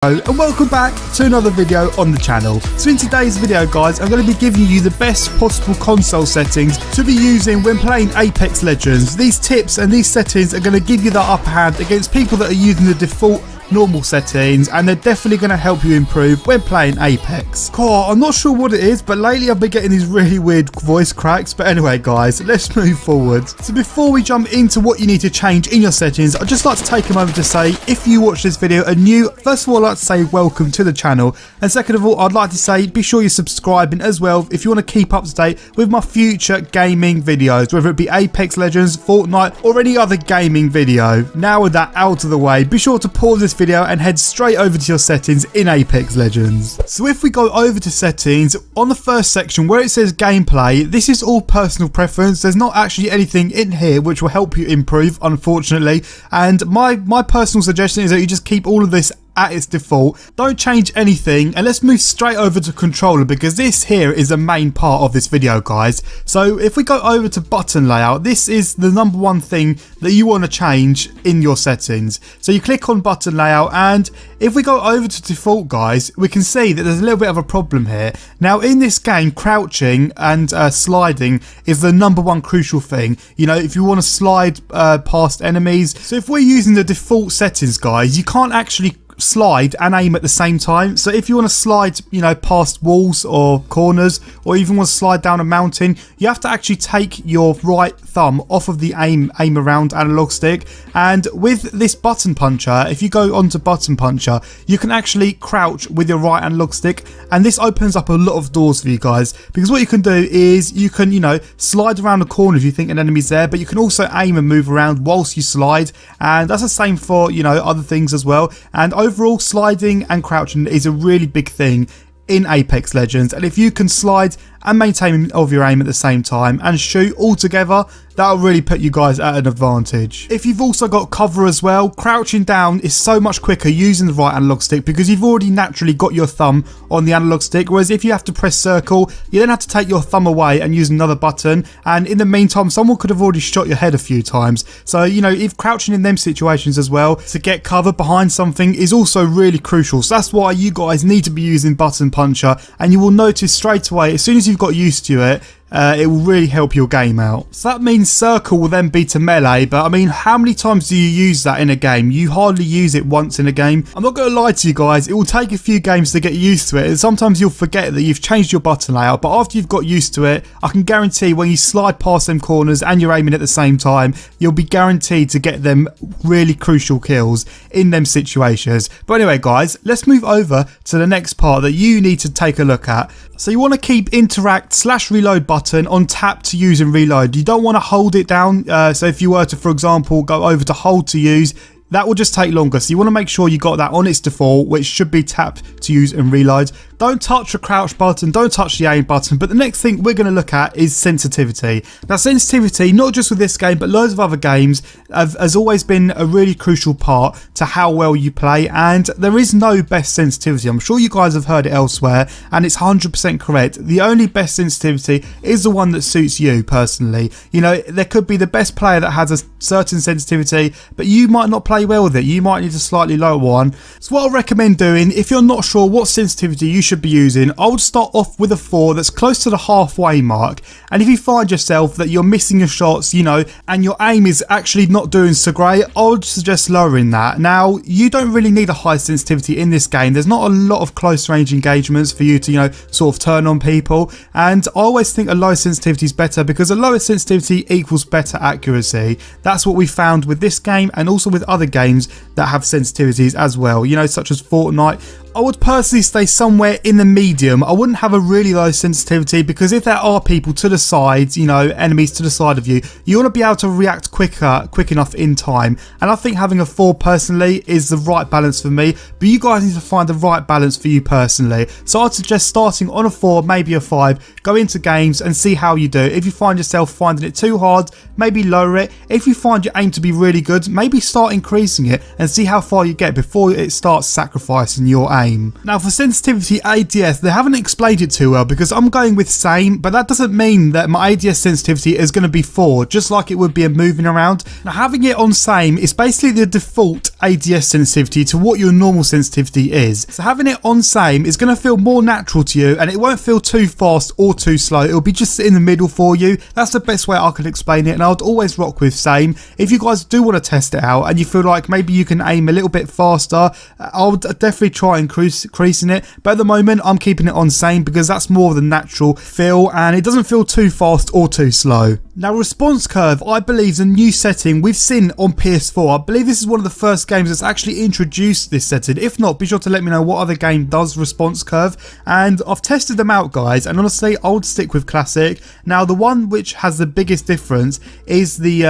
Hello and welcome back to another video on the channel. So in today's video guys, I'm going to be giving you the best possible console settings to be using when playing Apex Legends. These tips and these settings are going to give you the upper hand against people that are using the default normal settings, and they're definitely going to help you improve when playing Apex. I'm not sure what it is, but lately I've been getting these really weird voice cracks. But anyway guys, let's move forward. So before we jump into what you need to change in your settings, I'd just like to take a moment to say, if you watch this video and new, first of all I'd like to say welcome to the channel, and second of all I'd like to say be sure you're subscribing as well if you want to keep up to date with my future gaming videos, whether it be Apex Legends, Fortnite or any other gaming video. Now with that out of the way, be sure to pause this video and head straight over to your settings in Apex Legends. So if we go over to settings, on the first section where it says gameplay, this is all personal preference. There's not actually anything in here which will help you improve, unfortunately, and my personal suggestion is that you just keep all of this at its default. Don't change anything, and let's move straight over to controller, because this here is the main part of this video guys. So if we go over to button layout, this is the number one thing that you want to change in your settings. So you click on button layout, and if we go over to default guys, we can see that there's a little bit of a problem here. Now in this game, crouching and sliding is the number one crucial thing, you know, if you want to slide past enemies. So if we're using the default settings guys, you can't actually slide and aim at the same time. So if you want to slide, you know, past walls or corners, or even want to slide down a mountain, you have to actually take your right thumb off of the aim around analog stick. And with this button puncher, if you go onto button puncher, you can actually crouch with your right analog stick, and this opens up a lot of doors for you guys, because what you can do is you can, you know, slide around the corner if you think an enemy's there, but you can also aim and move around whilst you slide, and that's the same for, you know, other things as well. And overall, sliding and crouching is a really big thing in Apex Legends, and if you can slide and maintain of your aim at the same time and shoot all together, that'll really put you guys at an advantage. If you've also got cover as well, crouching down is so much quicker using the right analog stick, because you've already naturally got your thumb on the analog stick, whereas if you have to press circle, you then have to take your thumb away and use another button, and in the meantime someone could have already shot your head a few times. So, you know, if crouching in them situations as well to get cover behind something is also really crucial. So that's why you guys need to be using button puncher, and you will notice straight away, as soon as you've got used to it, it will really help your game out. So that means circle will then be to melee, but I mean, how many times do you use that in a game? You hardly use it once in a game. I'm not going to lie to you guys, it will take a few games to get used to it, and sometimes you'll forget that you've changed your button layout, but after you've got used to it, I can guarantee when you slide past them corners and you're aiming at the same time, you'll be guaranteed to get them really crucial kills in them situations. But anyway guys, let's move over to the next part that you need to take a look at. So you want to keep interact/reload button on tap to use and reload. You don't want to hold it down. So if you were to, for example, go over to hold to use, that will just take longer. So you want to make sure you got that on its default, which should be tap to use and reload. Don't touch the crouch button, don't touch the aim button. But the next thing we're going to look at is sensitivity. Now sensitivity, not just with this game, but loads of other games, has always been a really crucial part to how well you play. And there is no best sensitivity. I'm sure you guys have heard it elsewhere, and it's 100% correct. The only best sensitivity is the one that suits you personally. You know, there could be the best player that has a certain sensitivity, but you might not play well with it. You might need a slightly lower one. So what I recommend doing, if you're not sure what sensitivity you should be using, I would start off with a 4 that's close to the halfway mark. And if you find yourself that you're missing your shots, you know, and your aim is actually not doing so great, I would suggest lowering that. Now, you don't really need a high sensitivity in this game. There's not a lot of close range engagements for you to, you know, sort of turn on people. And I always think a low sensitivity is better, because a lower sensitivity equals better accuracy. That's what we found with this game, and also with other games that have sensitivities as well, you know, such as Fortnite. I would personally stay somewhere in the medium. I wouldn't have a really low sensitivity, because if there are people to the sides, you know, enemies to the side of you, you want to be able to react quick enough in time. And I think having a 4 personally is the right balance for me, but you guys need to find the right balance for you personally. So I'd suggest starting on a 4, maybe a 5, go into games and see how you do. If you find yourself finding it too hard, maybe lower it. If you find your aim to be really good, maybe start increasing it and see how far you get before it starts sacrificing your aim. aim. Now for sensitivity ADS, they haven't explained it too well because I'm going with same, but that doesn't mean that my ADS sensitivity is going to be 4, just like it would be a moving around. Now having it on same is basically the default ADS sensitivity to what your normal sensitivity is. So having it on same is going to feel more natural to you, and it won't feel too fast or too slow. It'll be just in the middle for you. That's the best way I could explain it, and I would always rock with same. If you guys do want to test it out and you feel like maybe you can aim a little bit faster, I would definitely try increasing it, but at the moment I'm keeping it on same because that's more of the natural feel and it doesn't feel too fast or too slow. Now response curve, I believe, is a new setting we've seen on PS4. I believe this is one of the first games that's actually introduced this setting. If not, be sure to let me know what other game does response curve, and I've tested them out, guys, and honestly I would stick with classic. Now the one which has the biggest difference is the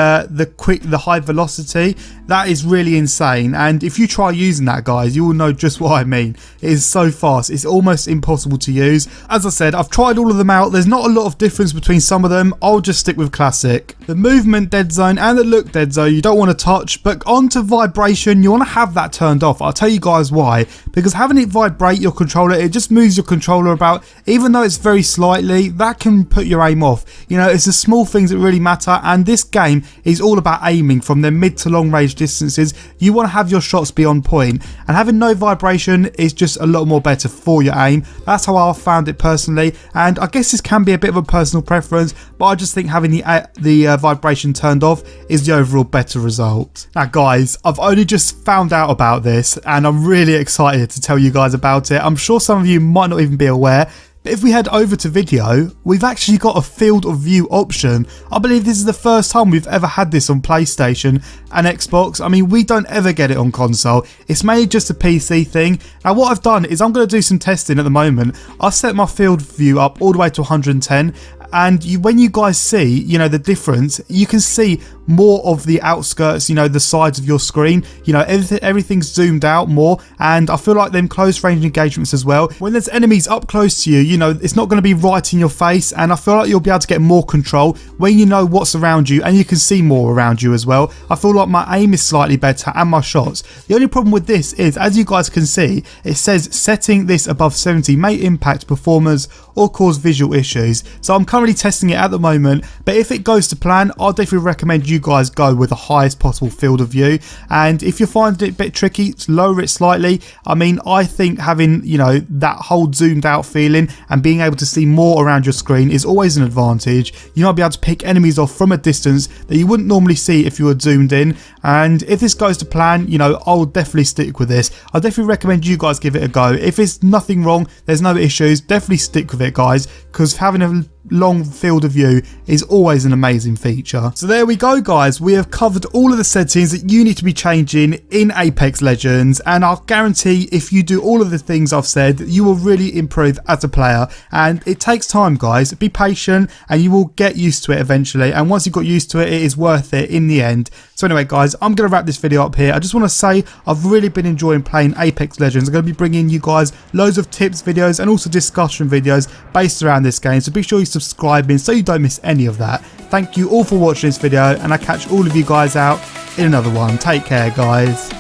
high velocity. That is really insane, and if you try using that, guys, you will know just what I mean. It is so fast, it's almost impossible to use. As I said, I've tried all of them out. There's not a lot of difference between some of them. I'll just stick with classic. The movement dead zone and the look dead zone you don't want to touch, but onto vibration you want to have that turned off. I'll tell you guys why. Because having it vibrate your controller, it just moves your controller about. Even though it's very slightly, that can put your aim off. You know, it's the small things that really matter, and this game is all about aiming from the mid to long range distances. You want to have your shots be on point, and having no vibration is just a lot more better for your aim. That's how I found it personally, and I guess this can be a bit of a personal preference, but I just think having the vibration turned off is the overall better result. Now guys, I've only just found out about this and I'm really excited to tell you guys about it. I'm sure some of you might not even be aware. But if we head over to video, we've actually got a field of view option. I believe this is the first time we've ever had this on PlayStation and Xbox. I mean, we don't ever get it on console. It's mainly just a PC thing. Now what I've done is I'm going to do some testing at the moment. I've set my field view up all the way to 110. And when you guys see, you know, the difference, you can see more of the outskirts, you know, the sides of your screen. You know, everything's zoomed out more, and I feel like them close range engagements as well. When there's enemies up close to you, you know, it's not going to be right in your face, and I feel like you'll be able to get more control when you know what's around you and you can see more around you as well. I feel like my aim is slightly better and my shots. The only problem with this is, as you guys can see, it says setting this above 70 may impact performance or cause visual issues. So I'm currently testing it at the moment, but if it goes to plan, I'll definitely recommend you guys go with the highest possible field of view. And if you're finding it a bit tricky, lower it slightly. I mean, I think having, you know, that whole zoomed out feeling and being able to see more around your screen is always an advantage. You might be able to pick enemies off from a distance that you wouldn't normally see if you were zoomed in. And if this goes to plan, you know, I'll definitely stick with this. I definitely recommend you guys give it a go. If it's nothing wrong, there's no issues, definitely stick with it, guys, because having a long field of view is always an amazing feature. So there we go, guys, we have covered all of the settings that you need to be changing in Apex Legends, and I'll guarantee if you do all of the things I've said, you will really improve as a player. And it takes time, guys. Be patient and you will get used to it eventually, and once you've got used to it, it is worth it in the end. So anyway, guys, I'm going to wrap this video up here. I just want to say I've really been enjoying playing Apex Legends. I'm going to be bringing you guys loads of tips videos and also discussion videos based around this game, so be sure you subscribe so you don't miss any of that. Thank you all for watching this video, and I'll catch all of you guys out in another one. Take care, guys.